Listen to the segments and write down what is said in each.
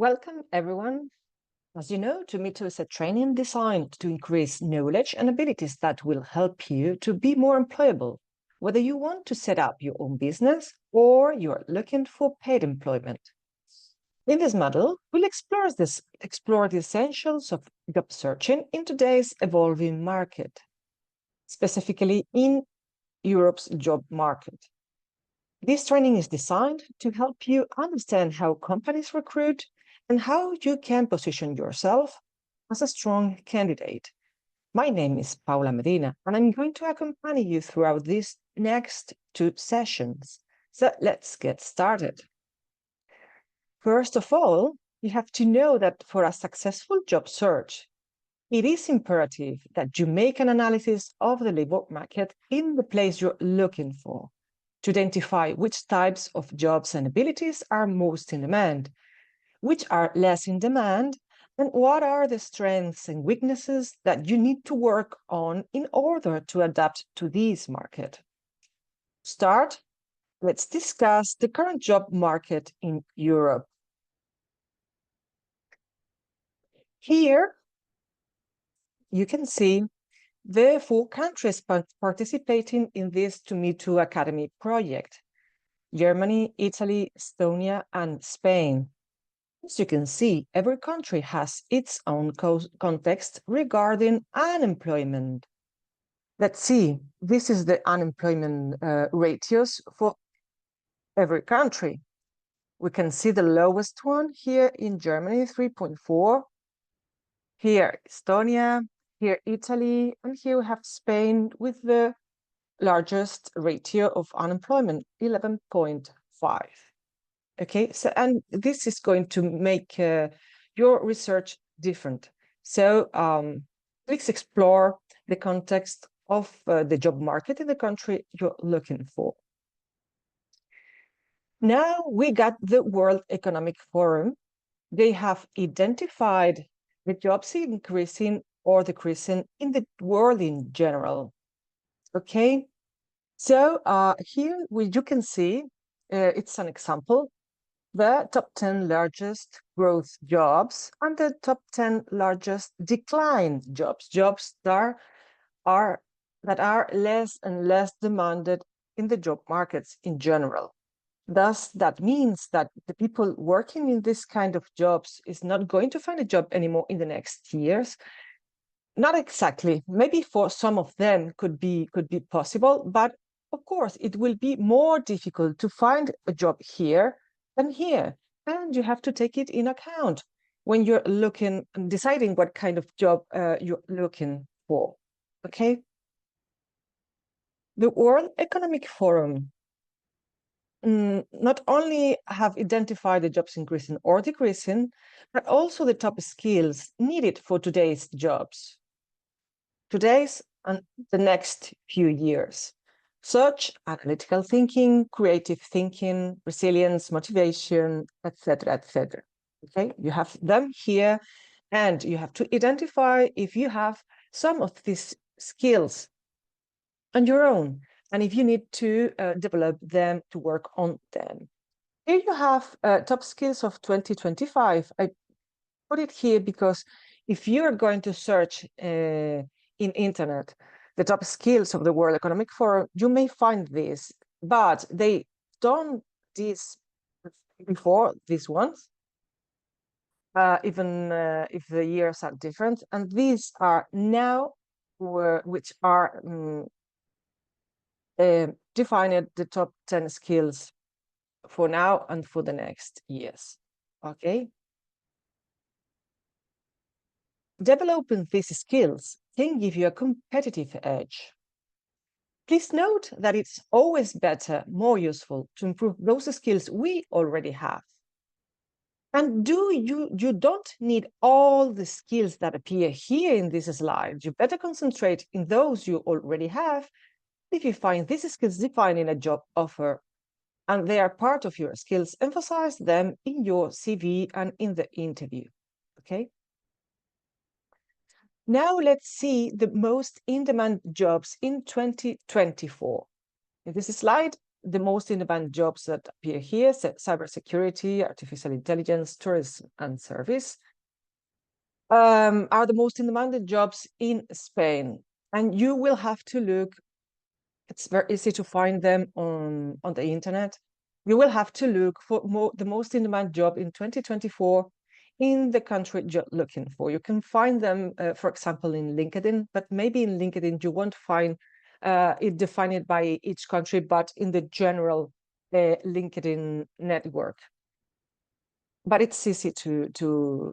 Welcome, everyone. As you know, Tometoo is a training designed to increase knowledge and abilities that will help you to be more employable, whether you want to set up your own business or you're looking for paid employment. In this model, we'll explore the essentials of job searching in today's evolving market, specifically in Europe's job market. This training is designed to help you understand how companies recruit and how you can position yourself as a strong candidate. My name is Paula Medina, and I'm going to accompany you throughout these next 2 sessions. So let's get started. First of all, you have to know that for a successful job search, it is imperative that you make an analysis of the labor market in the place you're looking for, to identify which types of jobs and abilities are most in demand, which are less in demand, and what are the strengths and weaknesses that you need to work on in order to adapt to this market. Start, let's discuss the current job market in Europe. Here, you can see the 4 countries participating in this Tometoo Academy project: Germany, Italy, Estonia, and Spain. As you can see, every country has its own context regarding unemployment. Let's see, this is the unemployment ratios for every country. We can see the lowest one here in Germany, 3.4. Here, Estonia, here, Italy, and here we have Spain with the largest ratio of unemployment, 11.5. Okay, so and this is going to make your research different. So please explore the context of the job market in the country you're looking for. Now we got the World Economic Forum. They have identified the jobs increasing or decreasing in the world in general. Okay, so here you can see, it's an example, the top 10 largest growth jobs and the top 10 largest decline jobs, jobs that are less and less demanded in the job markets in general. Thus, that means that the people working in this kind of jobs is not going to find a job anymore in the next years. Not exactly. Maybe for some of them could be possible, but of course it will be more difficult to find a job here than here, and you have to take it in account when you're looking and deciding what kind of job you're looking for. Okay. The World Economic Forum not only have identified the jobs increasing or decreasing, but also the top skills needed for today's jobs, today's and the next few years, such analytical thinking, creative thinking, resilience, motivation, etc., etc. Okay, you have them here, and you have to identify if you have some of these skills on your own, and if you need to develop them to work on them. Here you have top skills of 2025. I put it here because if you're going to search in internet the top skills of the World Economic Forum, you may find this, but they done this before these ones, even if the years are different, and these are now which are defined the top 10 skills for now and for the next years. Okay. Developing these skills can give you a competitive edge. Please note that it's always better, more useful to improve those skills we already have. And you don't need all the skills that appear here in this slide. You better concentrate in those you already have. If you find these skills defined in a job offer and they are part of your skills, emphasize them in your CV and in the interview. Okay. Now let's see the most in-demand jobs in 2024. In this slide, the most in-demand jobs that appear here: cybersecurity, artificial intelligence, tourism, and service, are the most in-demanded jobs in Spain. And you will have to look. It's very easy to find them on the internet. You will have to look for the most in-demand job in 2024 in the country you're looking for. You can find them, for example, in LinkedIn, but maybe in LinkedIn you won't find it defined by each country, but in the general LinkedIn network. But it's easy to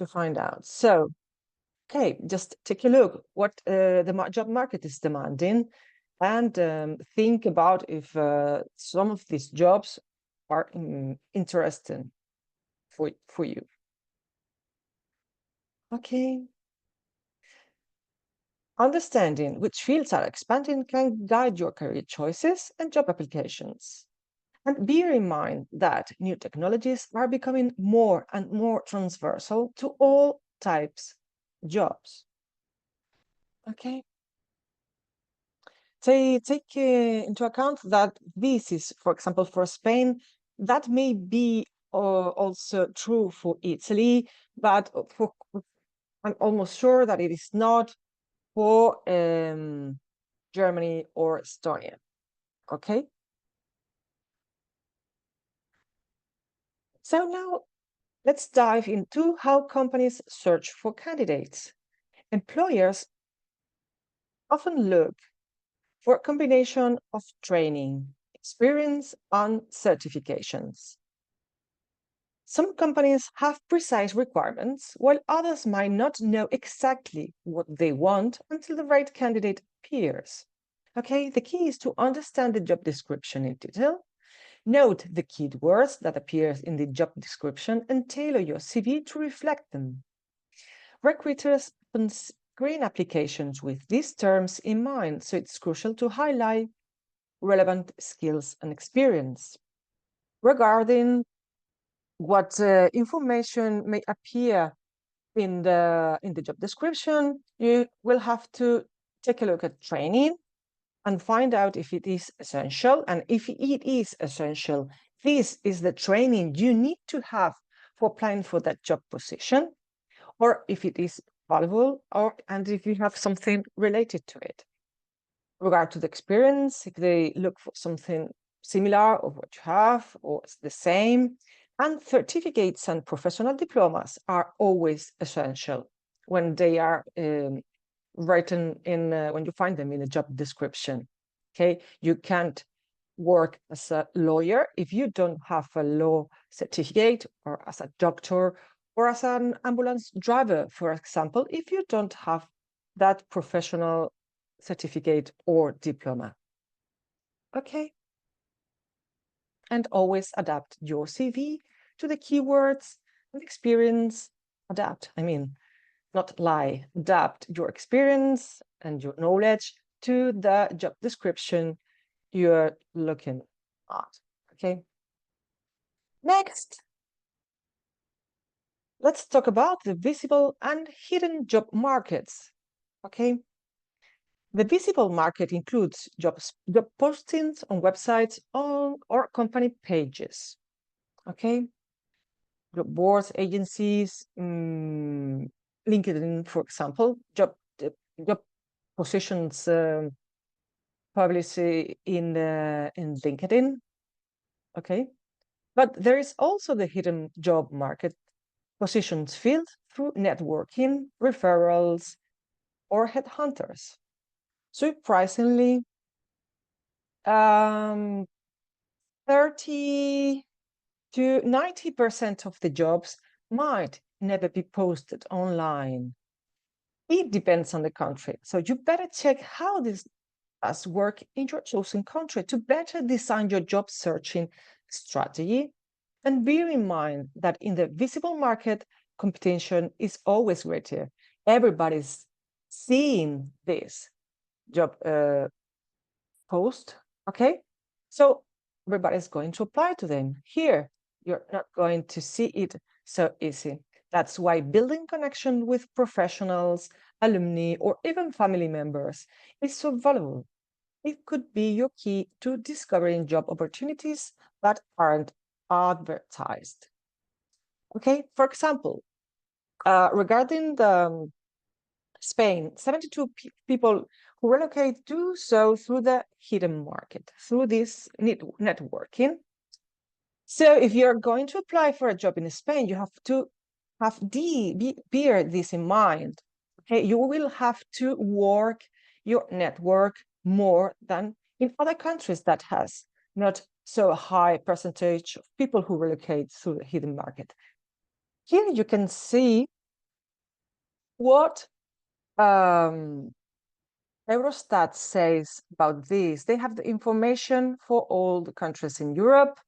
find out. So, okay, just take a look what the job market is demanding, and think about if some of these jobs are interesting for you. Okay. Understanding which fields are expanding can guide your career choices and job applications. And bear in mind that new technologies are becoming more and more transversal to all types of jobs. Okay. Take into account that this is, for example, for Spain, that may be also true for Italy, but I'm almost sure that it is not for Germany or Estonia. Okay. So now let's dive into how companies search for candidates. Employers often look for a combination of training, experience, and certifications. Some companies have precise requirements, while others might not know exactly what they want until the right candidate appears. Okay, the key is to understand the job description in detail, note the keywords that appear in the job description, and tailor your CV to reflect them. Recruiters often screen applications with these terms in mind, so it's crucial to highlight relevant skills and experience. Regarding what information may appear in the job description, you will have to take a look at training and find out if it is essential. And if it is essential, this is the training you need to have for applying for that job position, or if it is valuable, and if you have something related to it. Regard to the experience, if they look for something similar of what you have or it's the same. And certificates and professional diplomas are always essential when they are written in, when you find them in a job description. Okay, you can't work as a lawyer if you don't have a law certificate, or as a doctor, or as an ambulance driver, for example, if you don't have that professional certificate or diploma. Okay. And always adapt your CV to the keywords and experience. Adapt, I mean, not lie. Adapt your experience and your knowledge to the job description you're looking at. Okay. Next, let's talk about the visible and hidden job markets. Okay. The visible market includes job postings on websites or company pages. Okay. Job boards, agencies, LinkedIn, for example, job positions published in LinkedIn. Okay. But there is also the hidden job market, positions filled through networking, referrals, or headhunters. Surprisingly, 30 to 90% of the jobs might never be posted online. It depends on the country. So you better check how this does work in your chosen country to better design your job searching strategy. And bear in mind that in the visible market, competition is always greater. Everybody's seeing this job post, okay? So everybody's going to apply to them. Here, you're not going to see it so easy. That's why building connection with professionals, alumni, or even family members is so valuable. It could be your key to discovering job opportunities that aren't advertised. Okay, for example, regarding the Spain, 72 people who relocate do so through the hidden market, through this networking. So if you're going to apply for a job in Spain, you have to bear this in mind. Okay, you will have to work your network more than in other countries that has not so high percentage of people who relocate through the hidden market. Here you can see what Eurostat says about this. They have the information for all the countries in Europe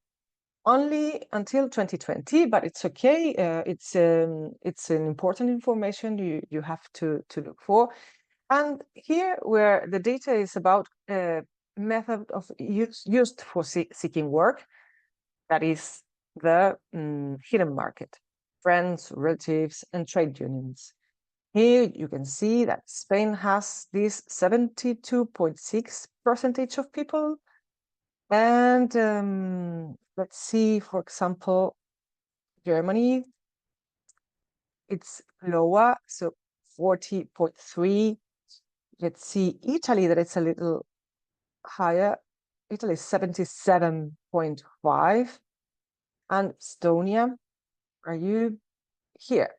only until 2020, but it's okay. It's an important information you have to look for. And here, where the data is about method of used for seeking work, that is the hidden market, friends, relatives, and trade unions. Here you can see that Spain has this 72.6% of people. And let's see, for example, Germany, it's lower, so 40.3. Let's see, Italy, that it's a little higher. Italy is 77.5. And Estonia, are you here?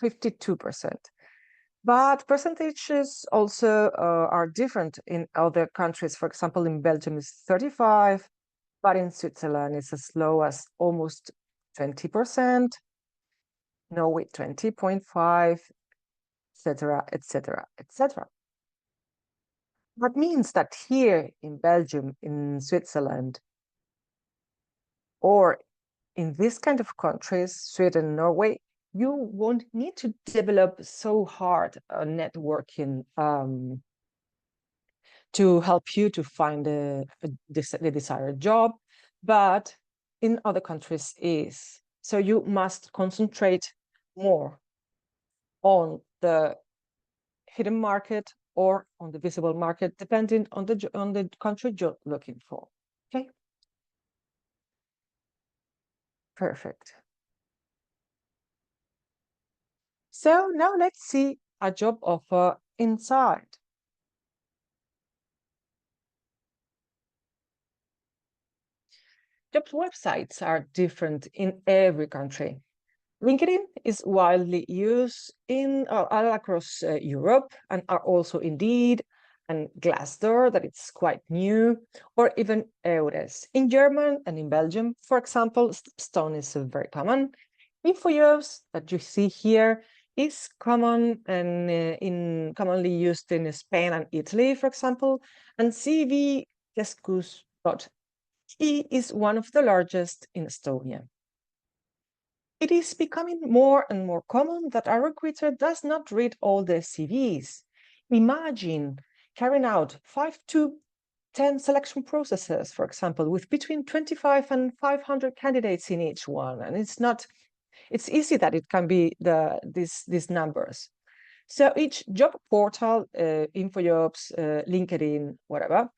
52%. But percentages also are different in other countries. For example, in Belgium is 35, but in Switzerland it's as low as almost 20%. Norway 20.5, etc., etc., etc. That means that here in Belgium, in Switzerland, or in this kind of countries, Sweden, Norway, you won't need to develop so hard a networking to help you to find the desired job, but in other countries is. So you must concentrate more on the hidden market or on the visible market, depending on the country you're looking for. Okay, perfect. So now let's see a job offer inside. Job websites are different in every country. LinkedIn is widely used in all across Europe, and are also Indeed and Glassdoor, that it's quite new, or even Eures. In German and in Belgium, for example, Stone is very common. InfoJobs that you see here is common and commonly used in Spain and Italy, for example, and CVkeskus.com is one of the largest in Estonia. It is becoming more and more common that a recruiter does not read all the CVs. Imagine carrying out 5 to 10 selection processes, for example, with between 25 and 500 candidates in each one. And it's easy that it can be these numbers. So each job portal, InfoJobs, LinkedIn, whatever,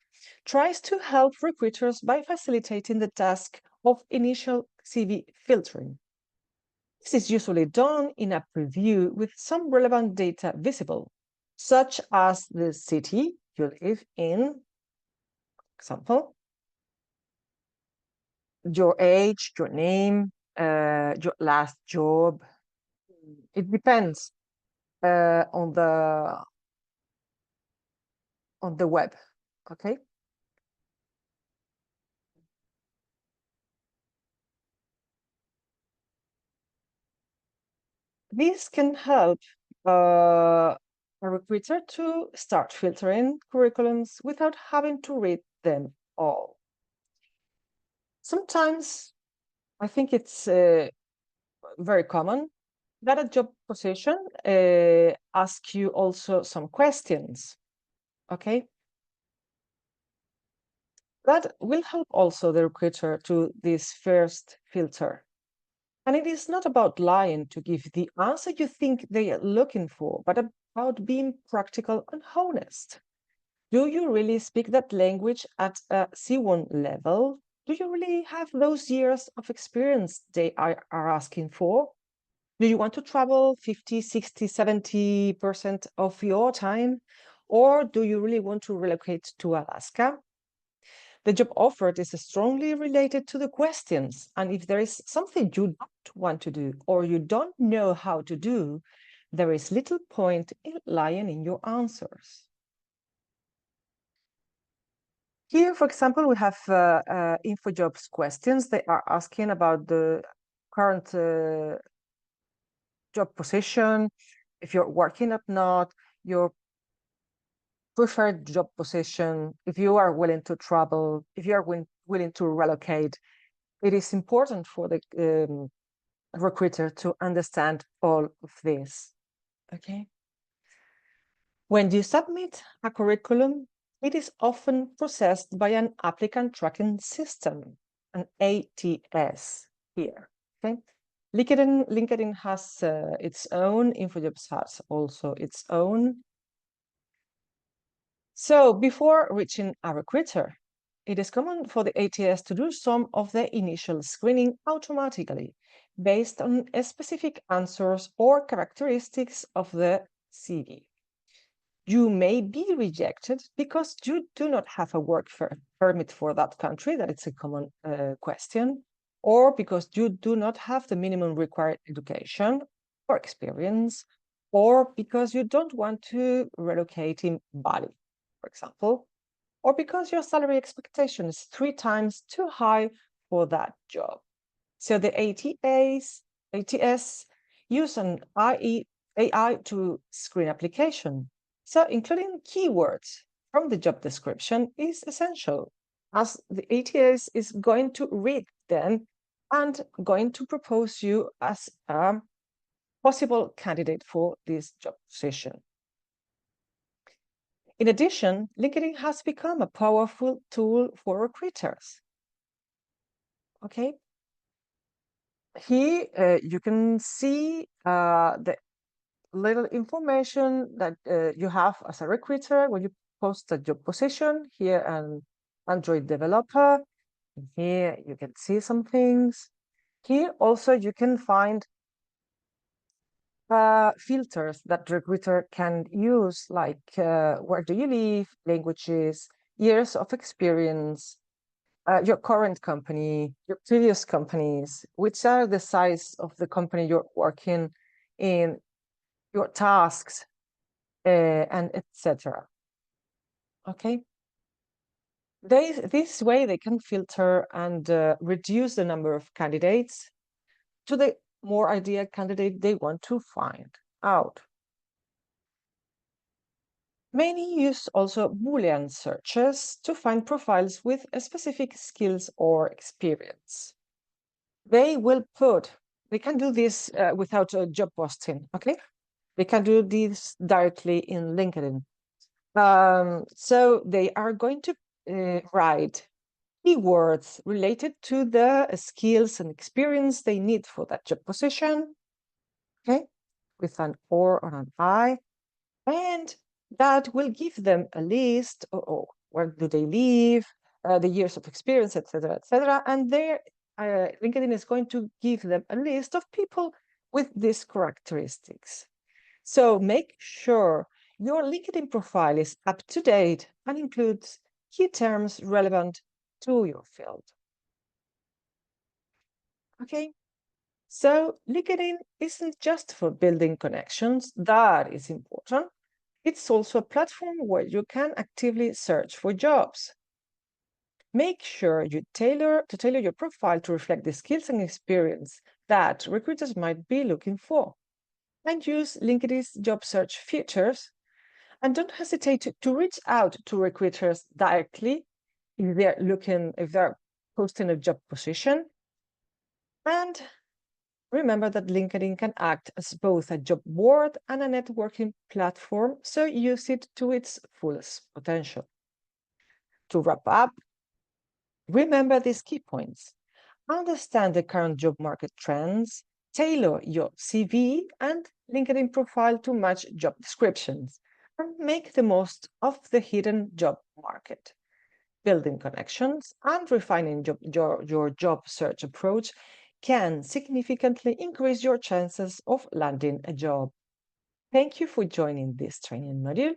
tries to help recruiters by facilitating the task of initial CV filtering. This is usually done in a preview with some relevant data visible, such as the city you live in, for example, your age, your name, your last job. It depends on the web. Okay. This can help a recruiter to start filtering curriculums without having to read them all. Sometimes I think it's very common that a job position asks you also some questions. Okay. That will help also the recruiter to this first filter. And it is not about lying to give the answer you think they are looking for, but about being practical and honest. Do you really speak that language at a C1 level? Do you really have those years of experience they are asking for? Do you want to travel 50, 60, 70% of your time? Or do you really want to relocate to Alaska? The job offered is strongly related to the questions. And if there is something you don't want to do or you don't know how to do, there is little point in lying in your answers. Here, for example, we have InfoJobs questions. They are asking about the current job position, if you're working or not, your preferred job position, if you are willing to travel, if you are willing to relocate. It is important for the recruiter to understand all of this. Okay. When you submit a curriculum, it is often processed by an applicant tracking system, an ATS here. Okay. LinkedIn has its own, InfoJobs has also its own. So before reaching a recruiter, it is common for the ATS to do some of the initial screening automatically based on specific answers or characteristics of the CV. You may be rejected because you do not have a work permit for that country, that it's a common question, or because you do not have the minimum required education or experience, or because you don't want to relocate in Bali, for example, or because your salary expectation is 3 times too high for that job. So the ATS use an AI to screen application. So including keywords from the job description is essential, as the ATS is going to read them and going to propose you as a possible candidate for this job position. In addition, LinkedIn has become a powerful tool for recruiters. Okay. Here you can see the little information that you have as a recruiter when you post a job position. Here, an Android developer. Here you can see some things. Here also you can find filters that recruiter can use, like where do you live, languages, years of experience, your current company, your previous companies, which are the size of the company you're working in, your tasks, and etc. Okay. This way they can filter and reduce the number of candidates to the more ideal candidate they want to find out. Many use also Boolean searches to find profiles with specific skills or experience. They can do this without a job posting, okay? They can do this directly in LinkedIn. So they are going to write keywords related to the skills and experience they need for that job position, okay, with an or an I, and that will give them a list of where do they live, the years of experience, etc., etc., and there LinkedIn is going to give them a list of people with these characteristics. So make sure your LinkedIn profile is up to date and includes key terms relevant to your field. Okay, so LinkedIn isn't just for building connections, that is important. It's also a platform where you can actively search for jobs. Make sure you tailor your profile to reflect the skills and experience that recruiters might be looking for. And use LinkedIn's job search features. And don't hesitate to reach out to recruiters directly if they're posting a job position. And remember that LinkedIn can act as both a job board and a networking platform, so use it to its fullest potential. To wrap up, remember these key points. Understand the current job market trends, tailor your CV and LinkedIn profile to match job descriptions, and make the most of the hidden job market. Building connections and refining your job search approach can significantly increase your chances of landing a job. Thank you for joining this training module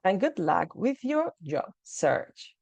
and good luck with your job search.